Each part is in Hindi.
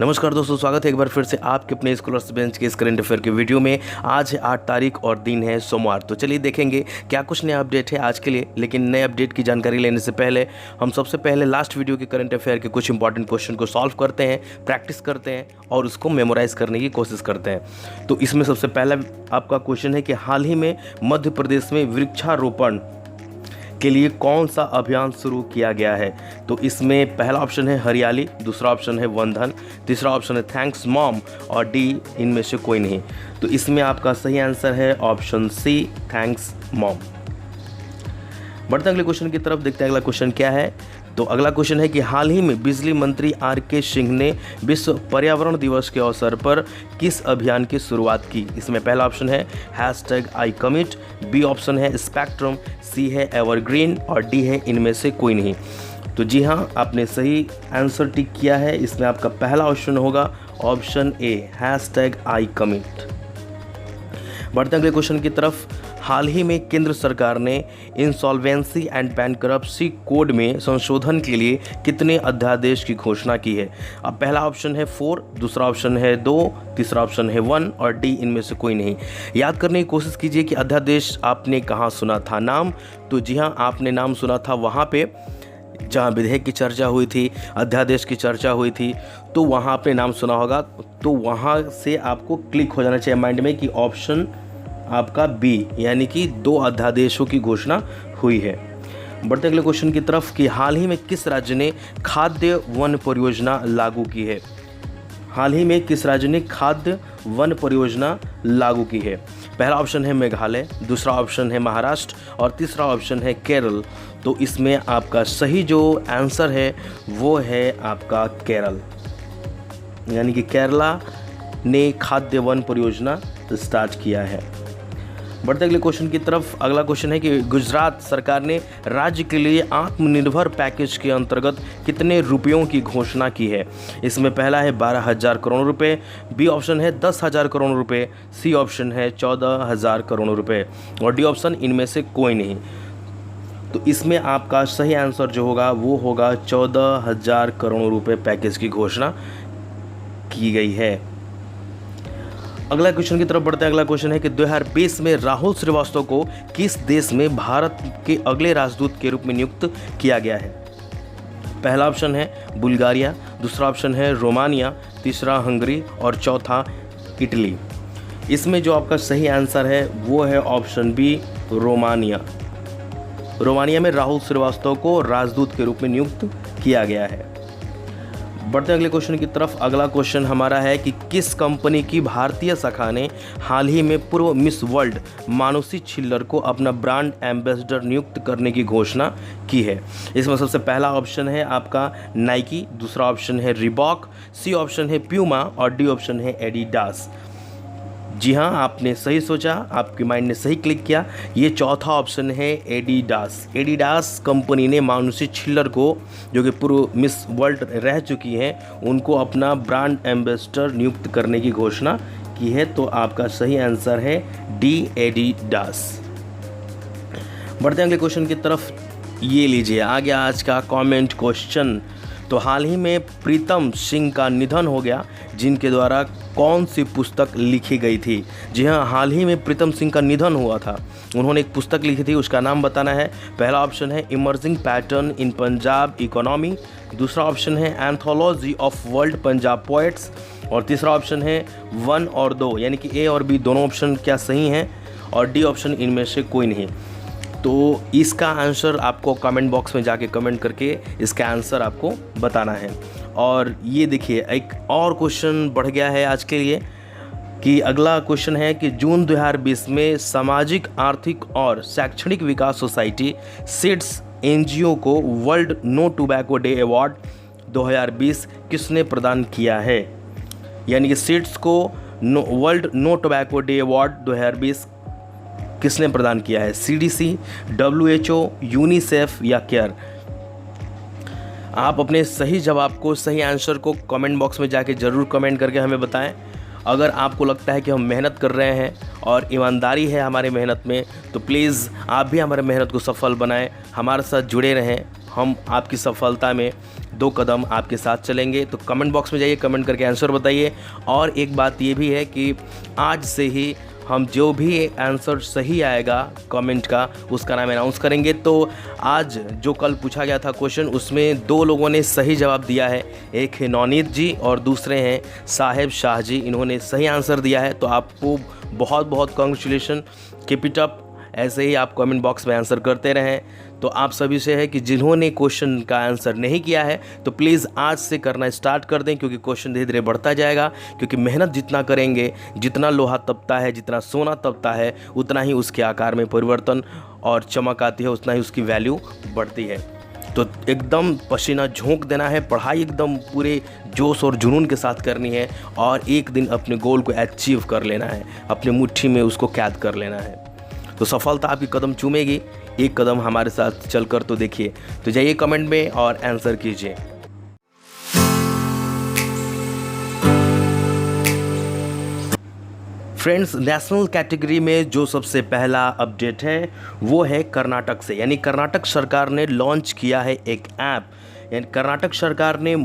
नमस्कार दोस्तों, स्वागत है एक बार फिर से आपके अपने स्कॉलर्स बेंच के इस करंट अफेयर के वीडियो में। आज है 8 तारीख और दिन है सोमवार। तो चलिए देखेंगे क्या कुछ नया अपडेट है आज के लिए। लेकिन नए अपडेट की जानकारी लेने से पहले हम सबसे पहले लास्ट वीडियो के करंट अफेयर के कुछ इंपॉर्टेंट क्वेश्चन को सॉल्व करते हैं, प्रैक्टिस करते हैं और उसको मेमोराइज करने की कोशिश करते हैं। तो इसमें सबसे पहला आपका क्वेश्चन है कि हाल ही में मध्य प्रदेश में वृक्षारोपण के लिए कौन सा अभियान शुरू किया गया है। तो इसमें पहला ऑप्शन है हरियाली, दूसरा ऑप्शन है वन धन, तीसरा ऑप्शन है थैंक्स मॉम और डी इनमें से कोई नहीं। तो इसमें आपका सही आंसर है ऑप्शन सी, थैंक्स मॉम। बढ़ते अगले क्वेश्चन की तरफ, देखते हैं अगला क्वेश्चन क्या है। तो अगला क्वेश्चन है कि हाल ही में बिजली मंत्री आर.के. सिंह ने विश्व पर्यावरण दिवस के अवसर पर किस अभियान की शुरुआत की। इसमें पहला ऑप्शन है #ICommit, बी ऑप्शन है स्पेक्ट्रम, सी है एवरग्रीन और डी है इनमें से कोई नहीं। तो जी हाँ, आपने सही आंसर टिक किया है। इसमें आपका पहला ऑप्शन होगा ऑप्शन ए #ICommit। बढ़ते अगले क्वेश्चन की तरफ, हाल ही में केंद्र सरकार ने इंसॉल्वेंसी एंड बैंकरप्सी कोड में संशोधन के लिए कितने अध्यादेश की घोषणा की है। अब पहला ऑप्शन है 4, दूसरा ऑप्शन है 2, तीसरा ऑप्शन है 1 और डी इनमें से कोई नहीं। याद करने की कोशिश कीजिए कि अध्यादेश आपने कहाँ सुना था नाम। तो जी हाँ, आपने नाम सुना था वहाँ पे जहाँ विधेयक की चर्चा हुई थी, अध्यादेश की चर्चा हुई थी, तो वहाँ आपने नाम सुना होगा। तो वहाँ से आपको क्लिक हो जाना चाहिए माइंड में कि ऑप्शन आपका बी, यानी कि 2 अध्यादेशों की घोषणा हुई है। बढ़ते अगले क्वेश्चन की तरफ कि हाल ही में किस राज्य ने खाद्य वन परियोजना लागू की है। हाल ही में किस राज्य ने खाद्य वन परियोजना लागू की है। पहला ऑप्शन है मेघालय, दूसरा ऑप्शन है महाराष्ट्र और तीसरा ऑप्शन है केरल। तो इसमें आपका सही जो आंसर है वो है आपका केरल, यानी कि केरला ने खाद्य वन परियोजना स्टार्ट किया है। बढ़ते अगले क्वेश्चन की तरफ, अगला क्वेश्चन है कि गुजरात सरकार ने राज्य के लिए आत्मनिर्भर पैकेज के अंतर्गत कितने रुपयों की घोषणा की है। इसमें पहला है 12,000 करोड़ रुपए, बी ऑप्शन है 10,000 करोड़ रुपए, सी ऑप्शन है 14,000 करोड़ रुपए और डी ऑप्शन इनमें से कोई नहीं। तो इसमें आपका सही आंसर जो होगा वो होगा 14,000 करोड़ रुपए पैकेज की घोषणा की गई है। अगला क्वेश्चन की तरफ बढ़ते हैं। अगला क्वेश्चन है कि 2020 में राहुल श्रीवास्तव को किस देश में भारत के अगले राजदूत के रूप में नियुक्त किया गया है। पहला ऑप्शन है बुल्गारिया, दूसरा ऑप्शन है रोमानिया, तीसरा हंगरी और चौथा इटली। इसमें जो आपका सही आंसर है वो है ऑप्शन बी, रोमानिया। रोमानिया में राहुल श्रीवास्तव को राजदूत के रूप में नियुक्त किया गया है। बढ़ते अगले क्वेश्चन की तरफ, अगला क्वेश्चन हमारा है कि किस कंपनी की भारतीय शाखा ने हाल ही में पूर्व मिस वर्ल्ड मानुषी छिल्लर को अपना ब्रांड एम्बेसडर नियुक्त करने की घोषणा की है। इसमें सबसे पहला ऑप्शन है आपका नाइकी, दूसरा ऑप्शन है रिबॉक, सी ऑप्शन है प्यूमा और डी ऑप्शन है एडिडास। जी हाँ, आपने सही सोचा, आपके माइंड ने सही क्लिक किया। ये चौथा ऑप्शन है एडिडास। एडिडास कंपनी ने मानुषी छिल्लर को, जो कि पूर्व मिस वर्ल्ड रह चुकी हैं, उनको अपना ब्रांड एम्बेसडर नियुक्त करने की घोषणा की है। तो आपका सही आंसर है डी, एडिडास। बढ़ते हैं अगले क्वेश्चन की तरफ। ये लीजिए आ गया आज का कमेंट क्वेश्चन। तो हाल ही में प्रीतम सिंह का निधन हो गया, जिनके द्वारा कौन सी पुस्तक लिखी गई थी। जी हाँ, हाल ही में प्रीतम सिंह का निधन हुआ था। उन्होंने एक पुस्तक लिखी थी, उसका नाम बताना है। पहला ऑप्शन है emerging pattern in Punjab economy, दूसरा ऑप्शन है anthology of world Punjab poets और तीसरा ऑप्शन है 1 और 2, यानी कि ए और बी दोनों ऑप्शन क्या सही हैं और डी ऑप्शन इनमें से कोई नहीं। तो इसका आंसर आपको कमेंट बॉक्स में जाके कमेंट करके इसका आंसर आपको बताना है। और ये देखिए एक और क्वेश्चन बढ़ गया है आज के लिए कि अगला क्वेश्चन है कि जून 2020 में सामाजिक, आर्थिक और शैक्षणिक विकास सोसाइटी सीड्स एनजीओ को World No Tobacco Day award 2020 किसने प्रदान किया है। यानी कि सीड्स को World No Tobacco Day award 2020 किसने प्रदान किया है। CDC, WHO, यूनिसेफ या केयर। आप अपने सही जवाब को, सही आंसर को कमेंट बॉक्स में जाके ज़रूर कमेंट करके हमें बताएं। अगर आपको लगता है कि हम मेहनत कर रहे हैं और ईमानदारी है हमारे मेहनत में, तो प्लीज़ आप भी हमारे मेहनत को सफल बनाएं, हमारे साथ जुड़े रहें हम आपकी सफलता में 2 कदम आपके साथ चलेंगे। तो कमेंट बॉक्स में जाइए, कमेंट करके आंसर बताइए। और एक बात ये भी है कि आज से ही हम जो भी आंसर सही आएगा कमेंट का, उसका नाम अनाउंस करेंगे। तो आज जो कल पूछा गया था क्वेश्चन, उसमें 2 लोगों ने सही जवाब दिया है। एक है नौनीत जी और दूसरे हैं साहेब शाह जी। इन्होंने सही आंसर दिया है, तो आपको बहुत बहुत कॉन्ग्रेचुलेशन, कीप इट अप। ऐसे ही आप कमेंट बॉक्स में आंसर करते रहें। तो आप सभी से है कि जिन्होंने क्वेश्चन का आंसर नहीं किया है तो प्लीज़ आज से करना स्टार्ट कर दें, क्योंकि क्वेश्चन धीरे धीरे बढ़ता जाएगा। क्योंकि मेहनत जितना करेंगे, जितना लोहा तपता है, जितना सोना तपता है, उतना ही उसके आकार में परिवर्तन और चमक आती है, उतना ही उसकी वैल्यू बढ़ती है। तो एकदम पसीना झोंक देना है, पढ़ाई एकदम पूरे जोश और जुनून के साथ करनी है और एक दिन अपने गोल को अचीव कर लेना है, अपने मुट्ठी में उसको कैद कर लेना है। तो सफलता आपकी कदम चूमेगी। एक कदम हमारे साथ चलकर तो देखिए। तो जाइए कमेंट में और आंसर कीजिए। फ्रेंड्स, नेशनल कैटेगरी में जो सबसे पहला अपडेट है वो है कर्नाटक से। यानी कर्नाटक सरकार ने लॉन्च किया है एक ऐप। यानी कर्नाटक सरकार ने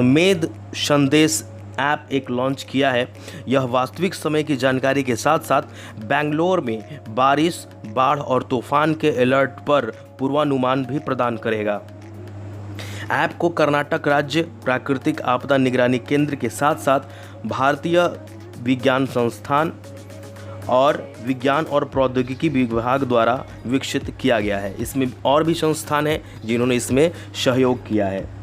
मेद संदेश ऐप एक लॉन्च किया है। यह वास्तविक समय की जानकारी के साथ साथ बेंगलोर में बारिश, बाढ़ और तूफान के अलर्ट पर पूर्वानुमान भी प्रदान करेगा। ऐप को कर्नाटक राज्य प्राकृतिक आपदा निगरानी केंद्र के साथ साथ भारतीय विज्ञान संस्थान और विज्ञान और प्रौद्योगिकी विभाग द्वारा विकसित किया गया है। इसमें और भी संस्थान हैं जिन्होंने इसमें सहयोग किया है।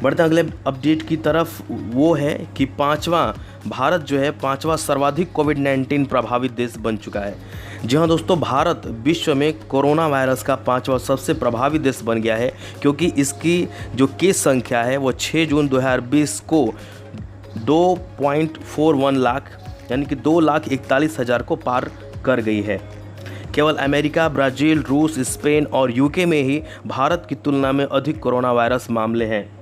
बढ़ते अगले अपडेट की तरफ। वो है कि भारत जो है 5वां सर्वाधिक कोविड-19 प्रभावित देश बन चुका है। जी हाँ दोस्तों, भारत विश्व में कोरोना वायरस का 5वां सबसे प्रभावित देश बन गया है, क्योंकि इसकी जो केस संख्या है वो 6 जून 2020 को 2.41 लाख यानी कि 2,41,000 को पार कर गई है। केवल अमेरिका, ब्राज़ील, रूस, स्पेन और यूके में ही भारत की तुलना में अधिक कोरोना वायरस मामले हैं।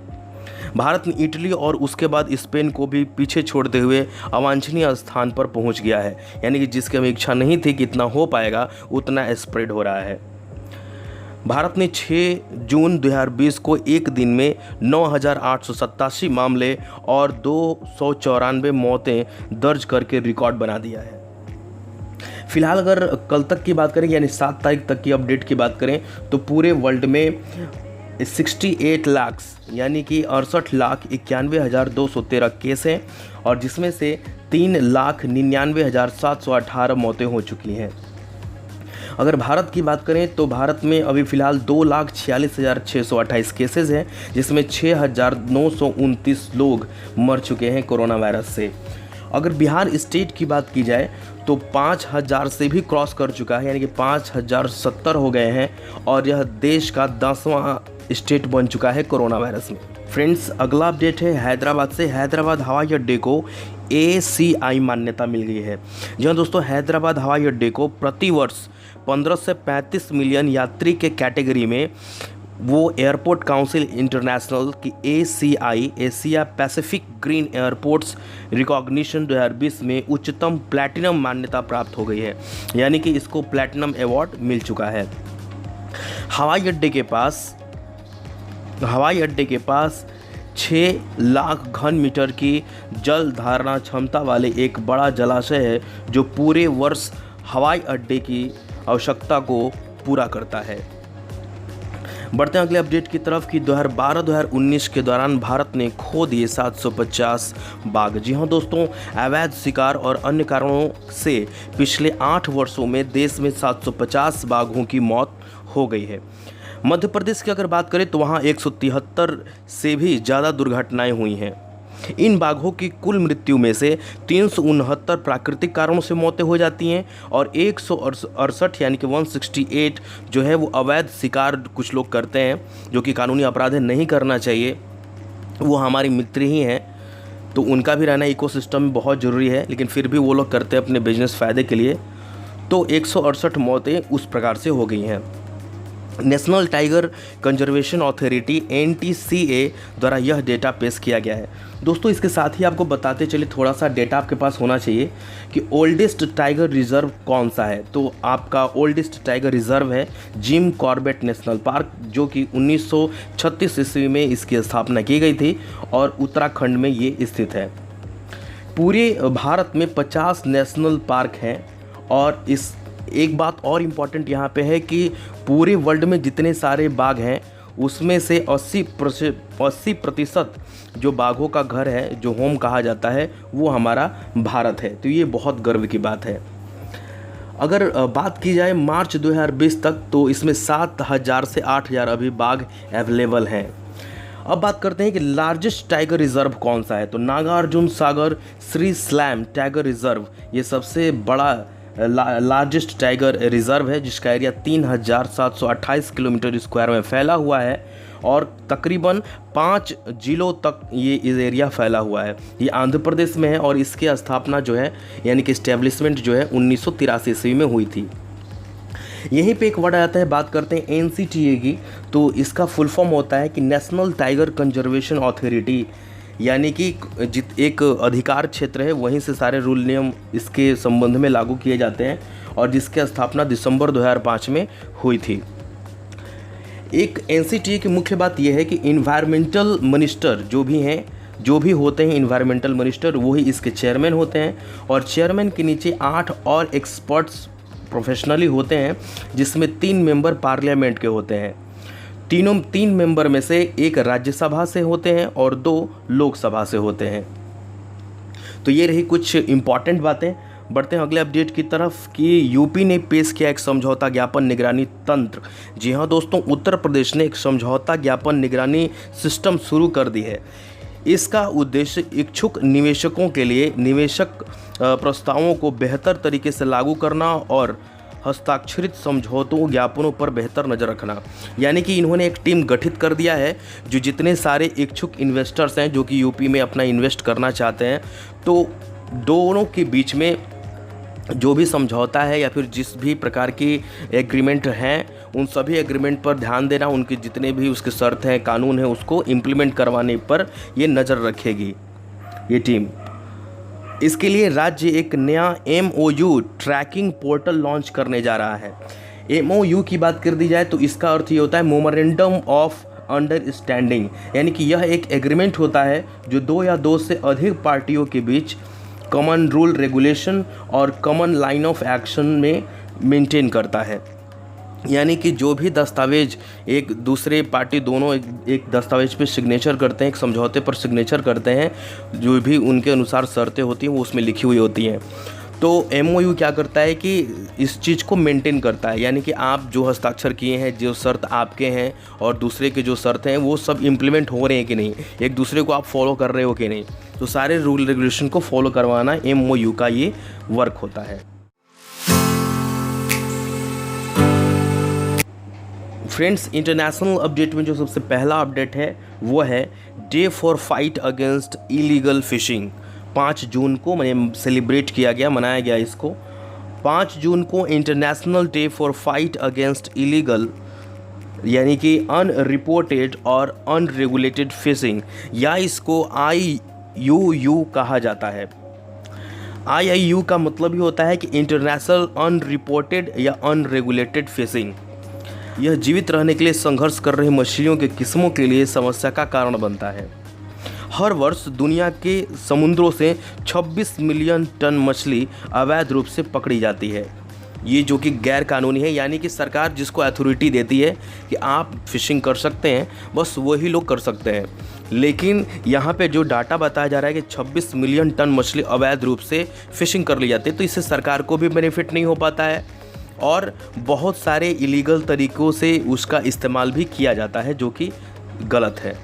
भारत ने इटली और उसके बाद स्पेन को भी पीछे छोड़ते हुए अवांछनीय स्थान पर पहुंच गया है। यानी कि जिसकी हमें इच्छा नहीं थी कि इतना हो पाएगा, उतना स्प्रेड हो रहा है। भारत ने 6 जून 2020 को एक दिन में 9,887 मामले और 294 मौतें दर्ज करके रिकॉर्ड बना दिया है। फिलहाल अगर कल तक की बात करें, यानी 7 तारीख तक की अपडेट की बात करें, तो पूरे वर्ल्ड में 68 लाख यानी कि 68,91,213 केस हैं और जिसमें से 3,99,718 मौतें हो चुकी हैं। अगर भारत की बात करें तो भारत में अभी फ़िलहाल 2,46,628 केसेस हैं, जिसमें 6,929 लोग मर चुके हैं कोरोना वायरस से। अगर बिहार स्टेट की बात की जाए तो 5,000 से भी क्रॉस कर चुका है, यानी कि 5,070 हो गए हैं और यह देश का 10वां स्टेट बन चुका है कोरोना वायरस में। फ्रेंड्स, अगला अपडेट है हैदराबाद से। हैदराबाद हवाई अड्डे को ACI मान्यता मिल गई है। जी हाँ दोस्तों, हैदराबाद हवाई अड्डे को प्रतिवर्ष 15 से 35 मिलियन यात्री के कैटेगरी में वो एयरपोर्ट काउंसिल इंटरनेशनल की ACI Asia Pacific green airports recognition 2020 में उच्चतम प्लैटिनम मान्यता प्राप्त हो गई है। यानी कि इसको प्लैटिनम अवार्ड मिल चुका है। हवाई अड्डे के पास 6 लाख घन मीटर की जल धारणा क्षमता वाले एक बड़ा जलाशय है, जो पूरे वर्ष हवाई अड्डे की आवश्यकता को पूरा करता है। बढ़ते हैं अगले अपडेट की तरफ कि 2012-2019 के दौरान भारत ने खो दिए 750 बाघ। जी हाँ दोस्तों, अवैध शिकार और अन्य कारणों से पिछले 8 वर्षों में देश में 750 बाघों की मौत हो गई है। मध्य प्रदेश की अगर बात करें तो वहाँ 173 से भी ज़्यादा दुर्घटनाएं हुई हैं। इन बाघों की कुल मृत्यु में से 369 प्राकृतिक कारणों से मौतें हो जाती हैं और 168 यानी कि 168 जो है वो अवैध शिकार कुछ लोग करते हैं, जो कि कानूनी अपराध है, नहीं करना चाहिए। वो हमारी मित्र ही हैं, तो उनका भी रहना इकोसिस्टम में बहुत ज़रूरी है, लेकिन फिर भी वो लोग करते हैं अपने बिजनेस फ़ायदे के लिए। तो 168 मौतें उस प्रकार से हो गई हैं। National tiger conservation authority NTCA द्वारा यह डेटा पेश किया गया है। दोस्तों इसके साथ ही आपको बताते चले, थोड़ा सा डेटा आपके पास होना चाहिए कि ओल्डेस्ट टाइगर रिजर्व कौन सा है। तो आपका ओल्डेस्ट टाइगर रिजर्व है जिम कॉर्बेट नेशनल पार्क, जो कि 1936 ईस्वी में इसकी स्थापना की गई थी और उत्तराखंड में ये स्थित है। पूरे भारत में 50 नेशनल पार्क हैं और इस एक बात और इम्पॉर्टेंट यहाँ पे है कि पूरे वर्ल्ड में जितने सारे बाघ हैं उसमें से 80% जो बाघों का घर है, जो होम कहा जाता है, वो हमारा भारत है। तो ये बहुत गर्व की बात है। अगर बात की जाए मार्च 2020 तक, तो इसमें 7,000 से 8,000 अभी बाघ अवेलेबल हैं। अब बात करते हैं कि लार्जेस्ट टाइगर रिजर्व कौन सा है। तो Nagarjuna Sagar Shri slam tiger reserve ये सबसे बड़ा लार्जेस्ट टाइगर रिजर्व है, जिसका एरिया 3,728 किलोमीटर स्क्वायर में फैला हुआ है और तकरीबन 5 जिलों तक ये इस एरिया फैला हुआ है। ये आंध्र प्रदेश में है और इसकी स्थापना जो है, यानी कि इस्टेब्लिशमेंट जो है 1983 ईस्वी में हुई थी। यहीं पे एक वर्ड आता है, बात करते हैं NCTA की। तो इसका फुल फॉर्म होता है कि नेशनल टाइगर कंजर्वेशन अथॉरिटी, यानी कि एक अधिकार क्षेत्र है, वहीं से सारे रूल नियम इसके संबंध में लागू किए जाते हैं और जिसकी स्थापना दिसंबर 2005 में हुई थी। एक NCTA की मुख्य बात यह है कि इन्वायरमेंटल मिनिस्टर जो भी होते हैं इन्वायरमेंटल मिनिस्टर, वही इसके चेयरमैन होते हैं और चेयरमैन के नीचे 8 और एक्सपर्ट्स प्रोफेशनली होते हैं, जिसमें 3 मेंबर पार्लियामेंट के होते हैं। 3 मेंबर में से एक राज्यसभा से होते हैं और 2 लोकसभा से होते हैं। तो ये रही कुछ इम्पॉर्टेंट बातें। बढ़ते हैं अगले अपडेट की तरफ कि यूपी ने पेश किया एक समझौता ज्ञापन निगरानी तंत्र। जी हाँ दोस्तों, उत्तर प्रदेश ने एक समझौता ज्ञापन निगरानी सिस्टम शुरू कर दी है। इसका उद्देश्य इच्छुक निवेशकों के लिए निवेशक प्रस्तावों को बेहतर तरीके से लागू करना और हस्ताक्षरित समझौतों ज्ञापनों पर बेहतर नज़र रखना। यानी कि इन्होंने एक टीम गठित कर दिया है, जो जितने सारे इच्छुक इन्वेस्टर्स हैं जो कि यूपी में अपना इन्वेस्ट करना चाहते हैं, तो दोनों के बीच में जो भी समझौता है या फिर जिस भी प्रकार की एग्रीमेंट हैं, उन सभी एग्रीमेंट पर ध्यान देना, उनके जितने भी उसके शर्त हैं, कानून है, उसको इम्प्लीमेंट करवाने पर ये नज़र रखेगी ये टीम। इसके लिए राज्य एक नया MOU ट्रैकिंग पोर्टल लॉन्च करने जा रहा है। MOU की बात कर दी जाए तो इसका अर्थ ये होता है मेमोरेंडम ऑफ अंडरस्टैंडिंग, यानी कि यह एक एग्रीमेंट होता है जो 2 या 2 से अधिक पार्टियों के बीच कॉमन रूल रेगुलेशन और कॉमन लाइन ऑफ एक्शन में मेंटेन करता है। यानी कि जो भी दस्तावेज एक दूसरे पार्टी दोनों एक दस्तावेज पे सिग्नेचर करते हैं, एक समझौते पर सिग्नेचर करते हैं, जो भी उनके अनुसार शर्तें होती हैं वो उसमें लिखी हुई होती हैं। तो MOU क्या करता है कि इस चीज़ को मेंटेन करता है, यानी कि आप जो हस्ताक्षर किए हैं, जो शर्त आपके हैं और दूसरे के जो शर्त हैं, वो सब इम्प्लीमेंट हो रहे हैं कि नहीं, एक दूसरे को आप फॉलो कर रहे हो कि नहीं। तो सारे रूल रेगुलेशन को फॉलो करवाना MOU का ये वर्क होता है। फ्रेंड्स, इंटरनेशनल अपडेट में जो सबसे पहला अपडेट है वो है day for fight against illegal fishing. 5 जून को सेलिब्रेट किया गया, मनाया गया इसको। 5 जून को international day for fight against illegal, यानी कि अनरिपोर्टेड और अनरेगुलेटेड फिशिंग, या इसको IUU कहा जाता है। IUU का मतलब ही होता है कि इंटरनेशनल अनरिपोर्टेड या अनरेगुलेटेड फिशिंग। यह जीवित रहने के लिए संघर्ष कर रही मछलियों के किस्मों के लिए समस्या का कारण बनता है। हर वर्ष दुनिया के समुद्रों से 26 मिलियन टन मछली अवैध रूप से पकड़ी जाती है, ये जो कि गैर कानूनी है। यानी कि सरकार जिसको अथॉरिटी देती है कि आप फिशिंग कर सकते हैं, बस वही लोग कर सकते हैं। लेकिन यहाँ पे जो डाटा बताया जा रहा है कि 26 मिलियन टन मछली अवैध रूप से फिशिंग कर ली जाती है, तो इससे सरकार को भी बेनिफिट नहीं हो पाता है और बहुत सारे इलीगल तरीक़ों से उसका इस्तेमाल भी किया जाता है, जो कि गलत है।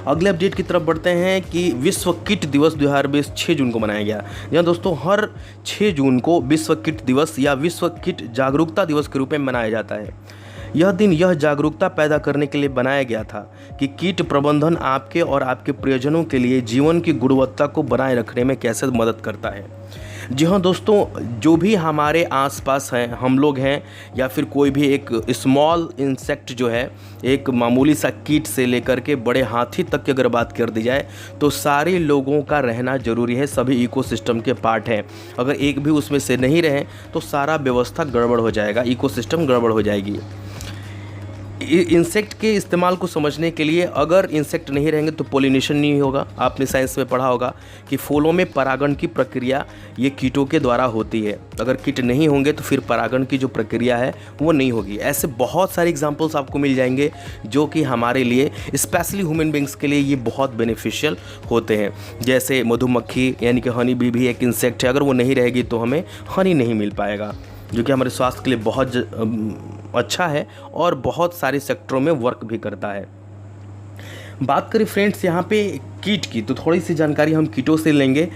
अगले अपडेट की तरफ बढ़ते हैं कि विश्व कीट दिवस 2020 6 जून को मनाया गया। यहाँ दोस्तों हर 6 जून को विश्व कीट दिवस या विश्व कीट जागरूकता दिवस के रूप में मनाया जाता है। यह दिन यह जागरूकता पैदा करने के लिए बनाया गया था कि कीट प्रबंधन आपके और आपके प्रियजनों के लिए जीवन की गुणवत्ता को बनाए रखने में कैसे मदद करता है। जी हाँ दोस्तों, जो भी हमारे आसपास हैं, हम लोग हैं या फिर कोई भी एक स्मॉल इंसेक्ट जो है, एक मामूली सा कीट से लेकर के बड़े हाथी तक की अगर बात कर दी जाए तो सारे लोगों का रहना ज़रूरी है, सभी इकोसिस्टम के पार्ट हैं। अगर एक भी उसमें से नहीं रहे तो सारा व्यवस्था गड़बड़ हो जाएगा, इकोसिस्टम गड़बड़ हो जाएगी। इंसेक्ट के इस्तेमाल को समझने के लिए, अगर इंसेक्ट नहीं रहेंगे तो पोलिनेशन नहीं होगा। आपने साइंस में पढ़ा होगा कि फूलों में परागण की प्रक्रिया ये कीटों के द्वारा होती है। अगर कीट नहीं होंगे तो फिर परागण की जो प्रक्रिया है वो नहीं होगी। ऐसे बहुत सारे एग्जांपल्स आपको मिल जाएंगे जो कि हमारे लिए, स्पेशली ह्यूमन बींग्स के लिए ये बहुत बेनिफिशियल होते हैं। जैसे मधुमक्खी यानी कि हनी बी भी एक इंसेक्ट है, अगर वो नहीं रहेगी तो हमें हनी नहीं मिल पाएगा, जो कि हमारे स्वास्थ्य के लिए बहुत अच्छा है और बहुत सारे सेक्टरों में वर्क भी करता है। बात करें फ्रेंड्स यहाँ पे कीट की, तो थोड़ी सी जानकारी हम कीटों से लेंगे।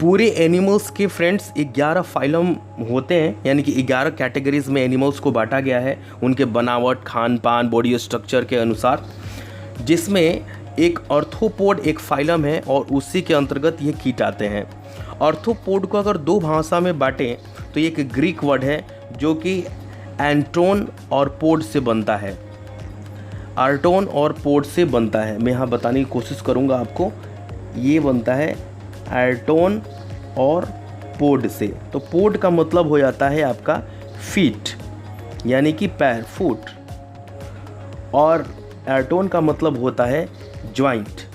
पूरे एनिमल्स के फ्रेंड्स 11 फाइलम होते हैं, यानी कि 11 कैटेगरीज में एनिमल्स को बांटा गया है उनके बनावट, खान पान, बॉडी स्ट्रक्चर के अनुसार, जिसमें एक ऑर्थोपोड एक फाइलम है और उसी के अंतर्गत ये कीट आते हैं। ऑर्थोपोड को अगर दो भाषा में बांटें तो ये एक ग्रीक वर्ड है जो कि एंटोन और पोड से बनता है। आर्टोन और पोड से बनता है, मैं यहाँ बताने की कोशिश करूँगा आपको। ये बनता है एर्टोन और पोड से। तो पोड का मतलब हो जाता है आपका फीट, यानी कि पैर, फुट, और एर्टोन का मतलब होता है ज्वाइंट,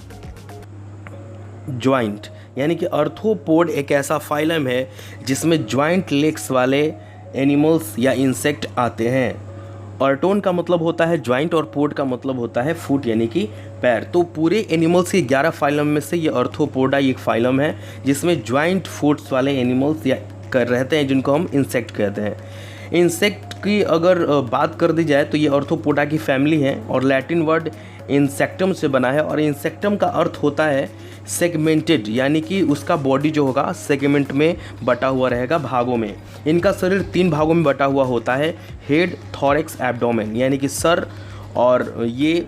ज्वाइंट यानी कि आर्थ्रोपोड एक ऐसा फाइलम है जिसमें ज्वाइंट लेग्स वाले एनिमल्स या इंसेक्ट आते हैं। आर्टोन का मतलब होता है ज्वाइंट और पोड का मतलब होता है फुट, यानी कि पैर। तो पूरे एनिमल्स के 11 फाइलम में से ये आर्थ्रोपोडा एक फाइलम है जिसमें ज्वाइंट फुट्स वाले एनिमल्स या कर रहते हैं, जिनको हम इंसेक्ट कहते हैं। इंसेक्ट की अगर बात कर दी जाए तो ये आर्थ्रोपोडा की फैमिली है और लैटिन वर्ड इंसेक्टम से बना है, और इंसेक्टम का अर्थ होता है सेगमेंटेड, यानी कि उसका बॉडी जो होगा सेगमेंट में बटा हुआ रहेगा, भागों में। इनका शरीर 3 भागों में बटा हुआ होता है, हेड, थॉरेक्स, एब्डोमेन, यानी कि सर, और ये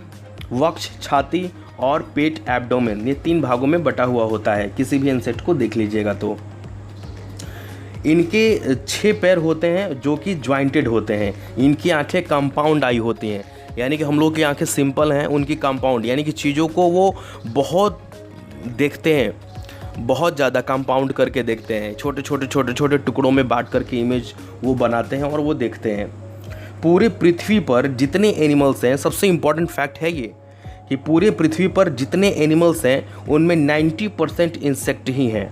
वक्ष, छाती, और पेट, एब्डोमेन, ये 3 भागों में बटा हुआ होता है। किसी भी इंसेक्ट को देख लीजिएगा तो इनके 6 पैर होते हैं जो कि ज्वाइंटेड होते हैं। इनकी आंखें कंपाउंड आई होती हैं, यानी कि हम लोग की आंखें सिंपल हैं, उनकी कंपाउंड, यानी कि चीज़ों को वो बहुत देखते हैं, बहुत ज़्यादा कंपाउंड करके देखते हैं, छोटे छोटे छोटे छोटे टुकड़ों में बांट करके इमेज वो बनाते हैं और वो देखते हैं। पूरे पृथ्वी पर जितने एनिमल्स हैं, सबसे इम्पॉर्टेंट फैक्ट है ये कि पूरे पृथ्वी पर जितने एनिमल्स हैं उनमें 90% इंसेक्ट ही हैं।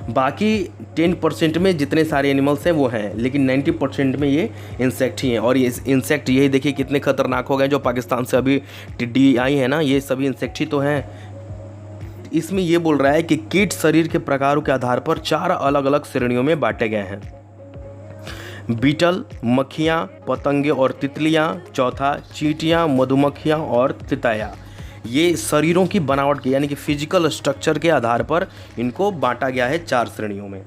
बाकी 10% में जितने सारे एनिमल्स हैं वो हैं, लेकिन 90% में ये इंसेक्ट ही हैं। और ये इंसेक्ट यही देखिए कितने खतरनाक हो गए, जो पाकिस्तान से अभी टिड्डी आई है ना, ये सभी इंसेक्ट ही तो हैं। इसमें ये बोल रहा है कि कीट शरीर के प्रकारों के आधार पर 4 अलग अलग श्रेणियों में बांटे गए हैं। बीटल, मक्खियाँ, पतंगे और तितलियाँ। चौथा, चींटियाँ, मधुमक्खियाँ और तितैया। ये शरीरों की बनावट के, यानी कि फिजिकल स्ट्रक्चर के आधार पर इनको बांटा गया है 4 श्रेणियों में।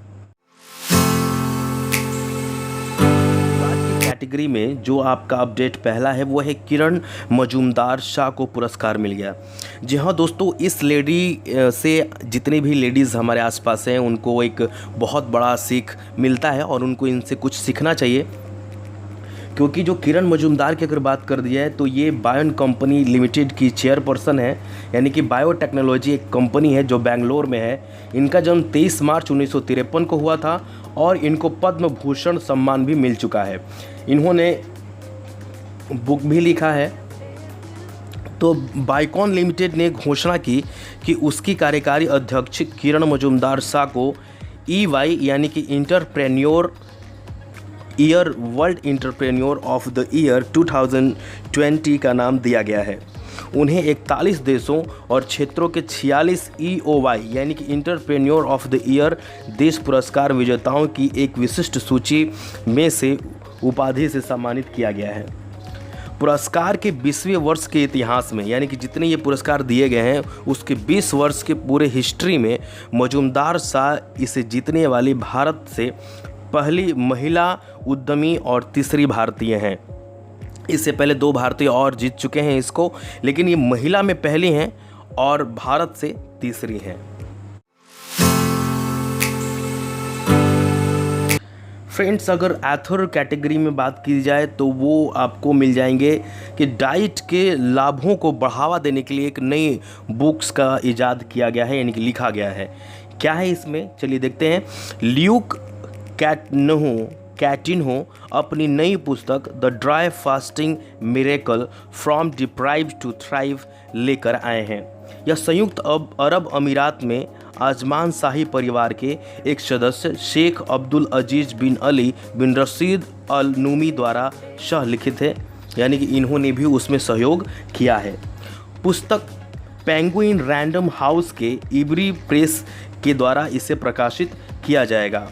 कैटेगरी में जो आपका अपडेट पहला है वो है किरण मजूमदार शाह को पुरस्कार मिल गया। जी हाँ दोस्तों, इस लेडी से जितने भी लेडीज़ हमारे आसपास हैं उनको एक बहुत बड़ा सीख मिलता है और उनको इनसे कुछ सीखना चाहिए, क्योंकि जो किरण मजूमदार की अगर बात कर दी जाए तो ये बायोन कंपनी लिमिटेड की चेयरपर्सन है, यानी कि बायोटेक्नोलॉजी एक कंपनी है जो बेंगलोर में है। इनका जन्म 23 मार्च 1953 को हुआ था और इनको पद्म भूषण सम्मान भी मिल चुका है। इन्होंने बुक भी लिखा है। तो बायोकॉन लिमिटेड ने घोषणा की कि उसकी कार्यकारी अध्यक्ष किरण मजूमदार शाह को EY यानी कि entrepreneur year, world entrepreneur of the year 2020 का नाम दिया गया है। उन्हें 41 देशों और क्षेत्रों के 46 EOY यानी कि इंटरप्रेन्योर ऑफ द ईयर देश पुरस्कार विजेताओं की एक विशिष्ट सूची में से उपाधि से सम्मानित किया गया है। पुरस्कार के 20वें वर्ष के इतिहास में, यानी कि जितने ये पुरस्कार दिए गए हैं उसके 20 वर्ष के पूरे हिस्ट्री में मजूमदार शाह इसे जीतने वाली भारत से पहली महिला उद्यमी और तीसरी भारतीय हैं। इससे पहले 2 भारतीय और जीत चुके हैं इसको, लेकिन ये महिला में पहली हैं और भारत से तीसरी हैं। फ्रेंड्स, अगर एथर कैटेगरी में बात की जाए तो वो आपको मिल जाएंगे कि डाइट के लाभों को बढ़ावा देने के लिए एक नई बुक्स का इजाद किया गया है, यानी कि लिखा गया है। क्या है इसमें, चलिए देखते हैं। ल्यूक कैटिन्हो अपनी नई पुस्तक the dry fasting miracle from deprived to thrive लेकर आए हैं। यह संयुक्त अरब अमीरात में आजमान शाही परिवार के एक सदस्य शेख अब्दुल अजीज बिन अली बिन रशीद अल नूमी द्वारा सह लिखित है, यानी कि इन्होंने भी उसमें सहयोग किया है। पुस्तक पेंगुइन रैंडम हाउस के इबरी प्रेस के द्वारा इसे प्रकाशित किया जाएगा।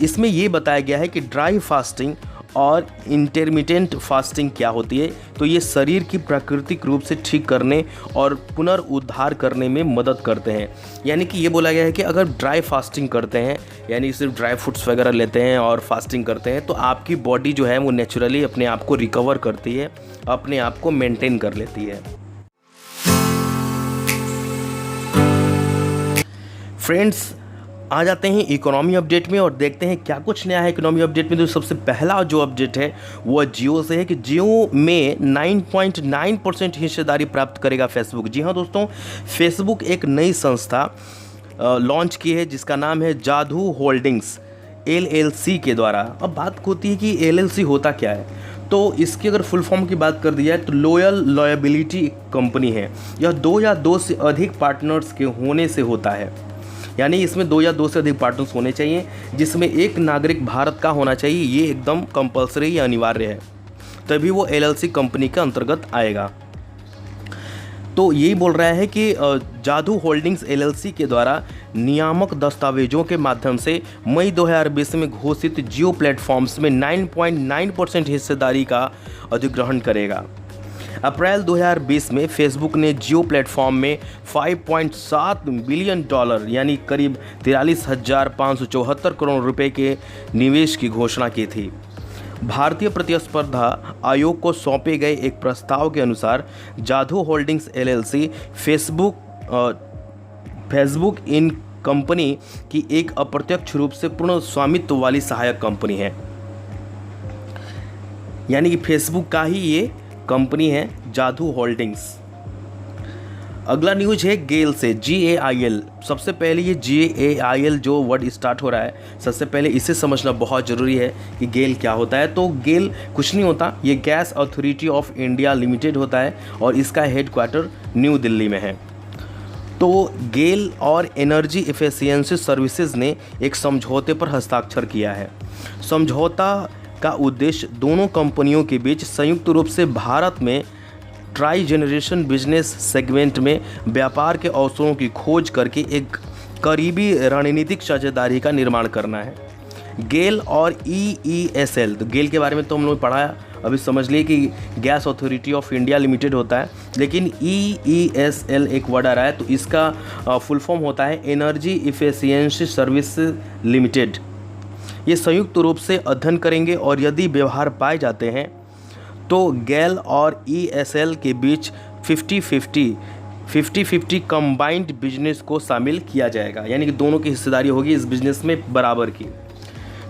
इसमें ये बताया गया है कि ड्राई फास्टिंग और इंटरमिटेंट फास्टिंग क्या होती है। तो ये शरीर की प्राकृतिक रूप से ठीक करने और पुनर्उद्धार करने में मदद करते हैं। यानी कि ये बोला गया है कि अगर ड्राई फास्टिंग करते हैं, यानी सिर्फ ड्राई फ्रूट्स वगैरह लेते हैं और फास्टिंग करते हैं, तो आपकी बॉडी जो है वो नेचुरली अपने आप को रिकवर करती है, अपने आप को मेंटेन कर लेती है। फ्रेंड्स, आ जाते हैं इकोनॉमी अपडेट में और देखते हैं क्या कुछ नया है इकोनॉमी अपडेट में। तो सबसे पहला जो अपडेट है वो जियो से है कि जियो में 9.9% हिस्सेदारी प्राप्त करेगा फेसबुक। जी हाँ दोस्तों, फेसबुक एक नई संस्था लॉन्च की है जिसका नाम है जादू होल्डिंग्स LLC के द्वारा। अब बात होती है कि LLC होता क्या है, तो इसकी अगर फुल फॉर्म की बात कर दी जाए तो लॉयल लॉयबिलिटी कंपनी है। यह 2 या 2 से अधिक पार्टनर्स के होने से होता है, यानी इसमें 2 या 2 से अधिक पार्टनर्स होने चाहिए, जिसमें एक नागरिक भारत का होना चाहिए। ये एकदम कंपलसरी या अनिवार्य है, तभी वो LLC कंपनी के अंतर्गत आएगा। तो यही बोल रहा है कि जादू होल्डिंग्स LLC के द्वारा नियामक दस्तावेजों के माध्यम से मई 2020 में घोषित जियो प्लेटफॉर्म्स में 9.9% हिस्सेदारी का अधिग्रहण करेगा। अप्रैल 2020 में फेसबुक ने जियो प्लेटफॉर्म में $5.7 बिलियन यानी करीब 43,574 करोड़ रुपए के निवेश की घोषणा की थी। भारतीय प्रतिस्पर्धा आयोग को सौंपे गए एक प्रस्ताव के अनुसार जादू होल्डिंग्स LLC फेसबुक इन कंपनी की एक अप्रत्यक्ष रूप से पूर्ण स्वामित्व वाली सहायक कंपनी है, यानी कि फेसबुक का ही ये कंपनी है जादू होल्डिंग्स। अगला न्यूज है गेल से, GAIL। सबसे पहले ये GAIL जो वर्ड स्टार्ट हो रहा है, सबसे पहले इसे समझना बहुत ज़रूरी है कि गेल क्या होता है। तो गेल कुछ नहीं होता, ये gas authority of India limited होता है और इसका हेडक्वार्टर न्यू दिल्ली में है। तो गेल और एनर्जी एफिशिएंसी सर्विसेज ने एक समझौते पर हस्ताक्षर किया है। समझौता का उद्देश्य दोनों कंपनियों के बीच संयुक्त रूप से भारत में ट्राई जनरेशन बिजनेस सेगमेंट में व्यापार के अवसरों की खोज करके एक करीबी रणनीतिक साझेदारी का निर्माण करना है। गेल और EESL, तो गेल के बारे में तो हम लोग पढ़ा, अभी समझ लिए कि gas authority of India limited होता है, लेकिन EESL एक वर्ड आ रहा है, तो इसका फुल फॉर्म होता है एनर्जी एफिशिएंसी सर्विस लिमिटेड। ये संयुक्त रूप से अध्ययन करेंगे और यदि व्यवहार पाए जाते हैं तो गेल और ESL के बीच 50-50 कंबाइंड बिजनेस को शामिल किया जाएगा, यानी कि दोनों की हिस्सेदारी होगी इस बिजनेस में बराबर की।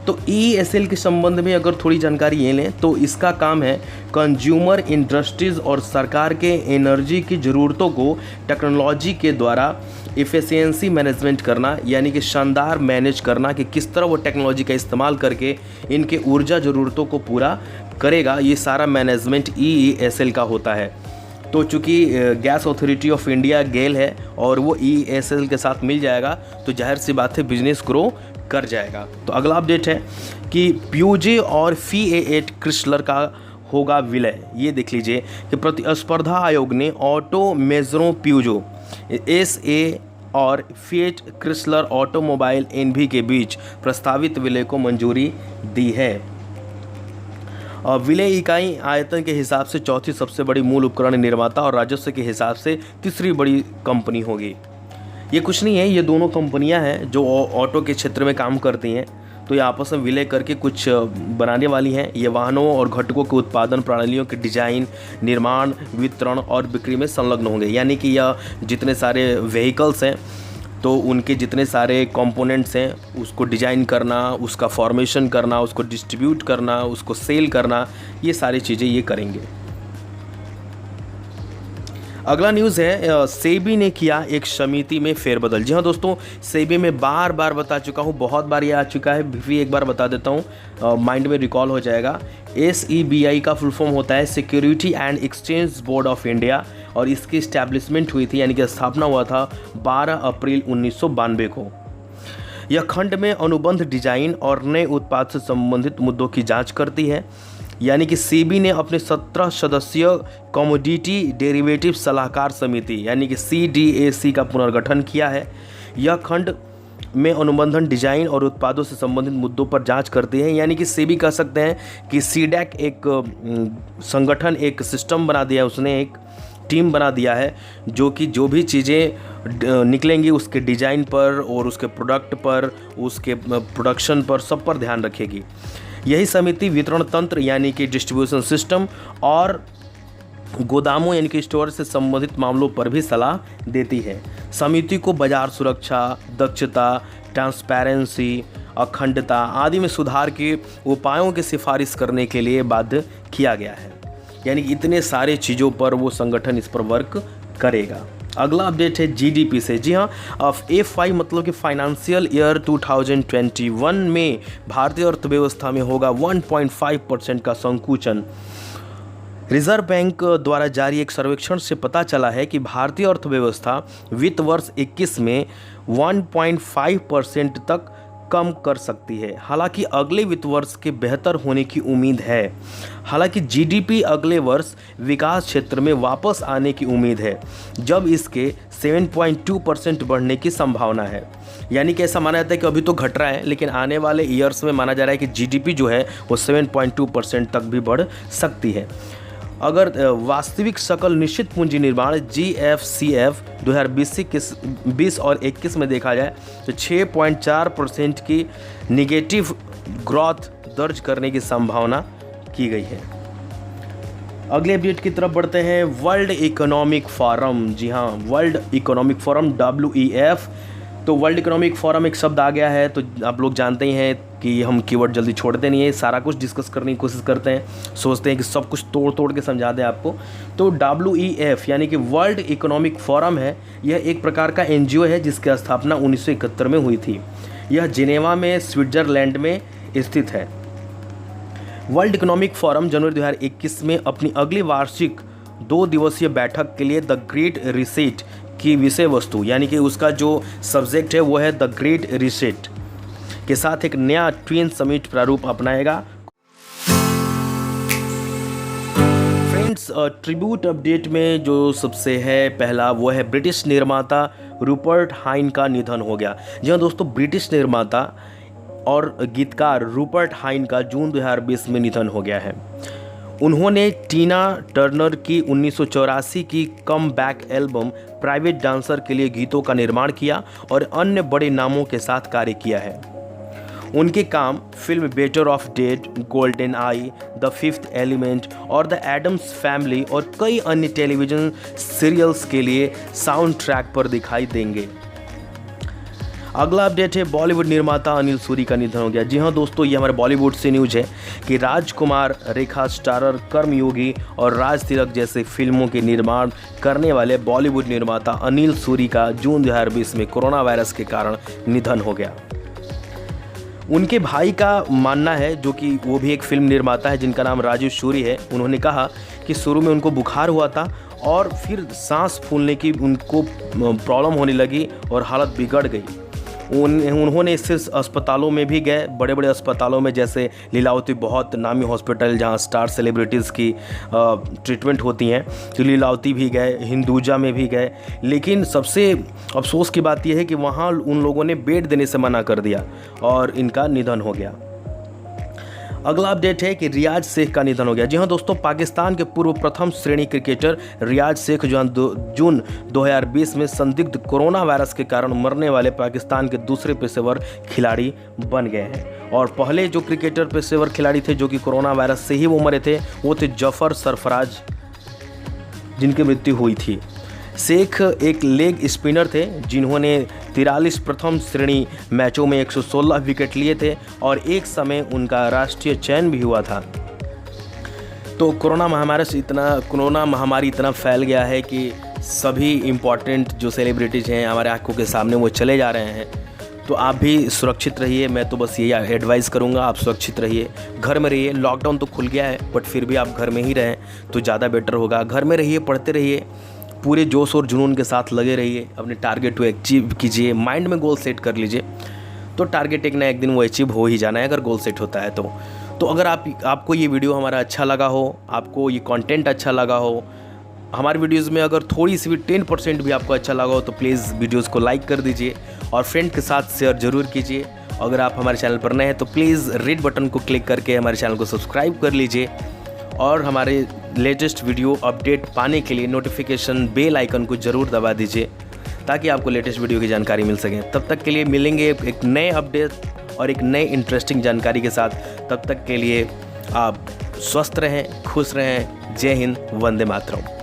तो ESL के संबंध में अगर थोड़ी जानकारी ये लें तो इसका काम है कंज्यूमर इंडस्ट्रीज़ और सरकार के एनर्जी की ज़रूरतों को टेक्नोलॉजी के द्वारा एफिशिएंसी मैनेजमेंट करना, यानी कि शानदार मैनेज करना कि किस तरह वो टेक्नोलॉजी का इस्तेमाल करके इनके ऊर्जा ज़रूरतों को पूरा करेगा। ये सारा मैनेजमेंट EESL का होता है। तो चूँकि गैस अथॉरिटी ऑफ इंडिया गेल है और वो EESL के साथ मिल जाएगा तो जाहिर सी बात है बिजनेस ग्रो कर जाएगा। तो अगला अपडेट है कि प्यूजे और फिएट क्रिसलर का होगा विलय। ये देख लीजिए कि प्रतिस्पर्धा आयोग ने ऑटो मेजरों प्यूजो SA और फिएट क्रिसलर ऑटोमोबाइल NV के बीच प्रस्तावित विलय को मंजूरी दी है। विलय इकाई आयतन के हिसाब से चौथी सबसे बड़ी मूल उपकरण निर्माता और राजस्व के हिसाब से तीसरी बड़ी कंपनी होगी। ये कुछ नहीं है, ये दोनों कंपनियां हैं जो ऑटो के क्षेत्र में काम करती हैं, तो ये आपस में विलय करके कुछ बनाने वाली हैं। ये वाहनों और घटकों के उत्पादन प्रणालियों के डिजाइन, निर्माण, वितरण और बिक्री में संलग्न होंगे, यानी कि यह जितने सारे व्हीकल्स हैं तो उनके जितने सारे कंपोनेंट्स हैं उसको डिज़ाइन करना, उसका फॉर्मेशन करना, उसको डिस्ट्रीब्यूट करना, उसको सेल करना, ये सारी चीज़ें ये करेंगे। अगला न्यूज़ है सेबी ने किया एक समिति में फेरबदल। जी हाँ दोस्तों, सेबी में बार बार बता चुका हूँ, बहुत बार ये आ चुका है, भी एक बार बता देता हूँ, माइंड में रिकॉल हो जाएगा। SEBI का फुल फॉर्म होता है security and exchange board of India, और इसकी इस्टेब्लिशमेंट हुई थी यानी कि स्थापना हुआ था 12 अप्रैल 1992 को। यह खंड में अनुबंध डिजाइन और नए उत्पाद से संबंधित मुद्दों की जांच करती है। यानी कि सेबी ने अपने 17 सदस्यीय कमोडिटी डेरिवेटिव सलाहकार समिति यानी कि CDAC का पुनर्गठन किया है। यह खंड में अनुबंधन डिजाइन और उत्पादों से संबंधित मुद्दों पर जांच करती है। यानी कि सेबी कह सकते हैं कि सीडैक एक संगठन, एक सिस्टम बना दिया है, उसने एक टीम बना दिया है जो कि जो भी चीज़ें निकलेंगी उसके डिज़ाइन पर और उसके प्रोडक्ट पर, उसके प्रोडक्शन पर, सब पर ध्यान रखेगी। यही समिति वितरण तंत्र यानी कि डिस्ट्रीब्यूशन सिस्टम और गोदामों यानी कि स्टोर से संबंधित मामलों पर भी सलाह देती है। समिति को बाजार सुरक्षा, दक्षता, ट्रांसपेरेंसी, अखंडता आदि में सुधार के उपायों की सिफारिश करने के लिए बाध्य किया गया है। यानी कि इतने सारे चीज़ों पर वो संगठन इस पर वर्क करेगा। अगला अपडेट है GDP से। जी हाँ, FY मतलब कि फाइनेंशियल ईयर 2021 में भारतीय अर्थव्यवस्था में होगा 1.5% का संकुचन। रिजर्व बैंक द्वारा जारी एक सर्वेक्षण से पता चला है कि भारतीय अर्थव्यवस्था वित्त वर्ष 21 में 1.5% तक कम कर सकती है। हालांकि अगले वित्त वर्ष के बेहतर होने की उम्मीद है। हालांकि GDP अगले वर्ष विकास क्षेत्र में वापस आने की उम्मीद है, जब इसके 7.2% बढ़ने की संभावना है। यानी कि ऐसा माना जाता है कि अभी तो घट रहा है, लेकिन आने वाले ईयर्स में माना जा रहा है कि GDP जो है वो 7.2% तक भी बढ़ सकती है। अगर वास्तविक सकल निश्चित पूंजी निर्माण GFCF 2020 और 21 में देखा जाए तो 6.4% की निगेटिव ग्रोथ दर्ज करने की संभावना की गई है। अगले अपडेट की तरफ बढ़ते हैं। World Economic Forum. जी हाँ, वर्ल्ड इकोनॉमिक फोरम WEF। तो वर्ल्ड इकोनॉमिक फोरम एक शब्द आ गया है, तो आप लोग जानते ही हैं कि हम कीवर्ड जल्दी छोड़ते नहीं है, सारा कुछ डिस्कस करने की कोशिश करते हैं, सोचते हैं कि सब कुछ तोड़ तोड़ के समझा दें आपको। तो WEF यानी कि वर्ल्ड इकोनॉमिक फोरम है, यह एक प्रकार का NGO है जिसकी स्थापना 1971 में हुई थी। यह जिनेवा में स्विट्जरलैंड में स्थित है। वर्ल्ड इकोनॉमिक फोरम जनवरी 2021 में अपनी अगली वार्षिक 2 दिवसीय बैठक के लिए द ग्रेट रीसेट की विषय वस्तु यानी कि उसका जो सब्जेक्ट है वो है द ग्रेट रीसेट के साथ एक नया ट्विन समिट प्रारूप अपनाएगा। फ्रेंड्स, ट्रिब्यूट अपडेट में जो सबसे है पहला वो है ब्रिटिश निर्माता रूपर्ट हाइन का निधन हो गया। जी हाँ दोस्तों, ब्रिटिश निर्माता और गीतकार रूपर्ट हाइन का जून 2020 में निधन हो गया है। उन्होंने टीना टर्नर की 1984 की come back album private dancer के लिए गीतों का निर्माण किया और अन्य बड़े नामों के साथ कार्य किया है। उनके काम film better of dead, golden I, the fifth element और द एडम्स फैमिली और कई अन्य टेलीविज़न सीरियल्स के लिए साउंड ट्रैक पर दिखाई देंगे। अगला अपडेट है बॉलीवुड निर्माता अनिल सूरी का निधन हो गया। जी हाँ दोस्तों, ये हमारे बॉलीवुड से न्यूज है कि राजकुमार, रेखा स्टारर, कर्मयोगी और राज तिलक जैसे फिल्मों के निर्माण करने वाले बॉलीवुड निर्माता अनिल सूरी का जून 2020 में कोरोना वायरस के कारण निधन हो गया। उनके भाई का मानना है, जो कि वो भी एक फिल्म निर्माता है जिनका नाम राजू सूरी है, उन्होंने कहा कि शुरू में उनको बुखार हुआ था और फिर सांस फूलने की उनको प्रॉब्लम होने लगी और हालत बिगड़ गई। उन्होंने इससे अस्पतालों में भी गए, बड़े बड़े अस्पतालों में, जैसे लीलावती बहुत नामी हॉस्पिटल जहाँ स्टार सेलिब्रिटीज़ की ट्रीटमेंट होती हैं, तो लीलावती भी गए, हिंदुजा में भी गए। लेकिन सबसे अफसोस की बात यह है कि वहाँ उन लोगों ने बेड देने से मना कर दिया और इनका निधन हो गया। अगला अपडेट है कि रियाज शेख का निधन हो गया। जी हाँ दोस्तों, पाकिस्तान के पूर्व प्रथम श्रेणी क्रिकेटर रियाज शेख जून 2020 में संदिग्ध कोरोना वायरस के कारण मरने वाले पाकिस्तान के दूसरे पेशेवर खिलाड़ी बन गए हैं। और पहले जो क्रिकेटर पेशेवर खिलाड़ी थे जो कि कोरोना वायरस से ही वो मरे थे, वो थे जफर सरफराज, जिनकी मृत्यु हुई थी। शेख एक लेग स्पिनर थे जिन्होंने 43 प्रथम श्रेणी मैचों में 116 विकेट लिए थे और एक समय उनका राष्ट्रीय चयन भी हुआ था। तो कोरोना महामारी इतना फैल गया है कि सभी इम्पॉर्टेंट जो सेलिब्रिटीज़ हैं हमारे आंखों के सामने वो चले जा रहे हैं। तो आप भी सुरक्षित रहिए, मैं तो बस यही एडवाइस करूंगा, आप सुरक्षित रहिए, घर में रहिए। लॉकडाउन तो खुल गया है बट फिर भी आप घर में ही रहें तो ज़्यादा बेटर होगा। घर में रहिए, पढ़ते रहिए, पूरे जोश और जुनून के साथ लगे रहिए, अपने टारगेट को अचीव कीजिए, माइंड में गोल सेट कर लीजिए तो टारगेट एक ना एक दिन वो अचीव हो ही जाना है अगर गोल सेट होता है तो अगर आपको ये वीडियो हमारा अच्छा लगा हो, आपको ये कंटेंट अच्छा लगा हो, हमारे वीडियोज़ में अगर थोड़ी सी भी 10% भी आपको अच्छा लगा हो तो प्लीज़ वीडियोज़ को लाइक कर दीजिए और फ्रेंड के साथ शेयर ज़रूर कीजिए। अगर आप हमारे चैनल पर नए हैं तो प्लीज़ रेड बटन को क्लिक करके हमारे चैनल को सब्सक्राइब कर लीजिए और हमारे लेटेस्ट वीडियो अपडेट पाने के लिए नोटिफिकेशन बेल आइकन को ज़रूर दबा दीजिए ताकि आपको लेटेस्ट वीडियो की जानकारी मिल सके। तब तक के लिए मिलेंगे एक नए अपडेट और एक नए इंटरेस्टिंग जानकारी के साथ। तब तक के लिए आप स्वस्थ रहें, खुश रहें। जय हिंद, वंदे मातरम।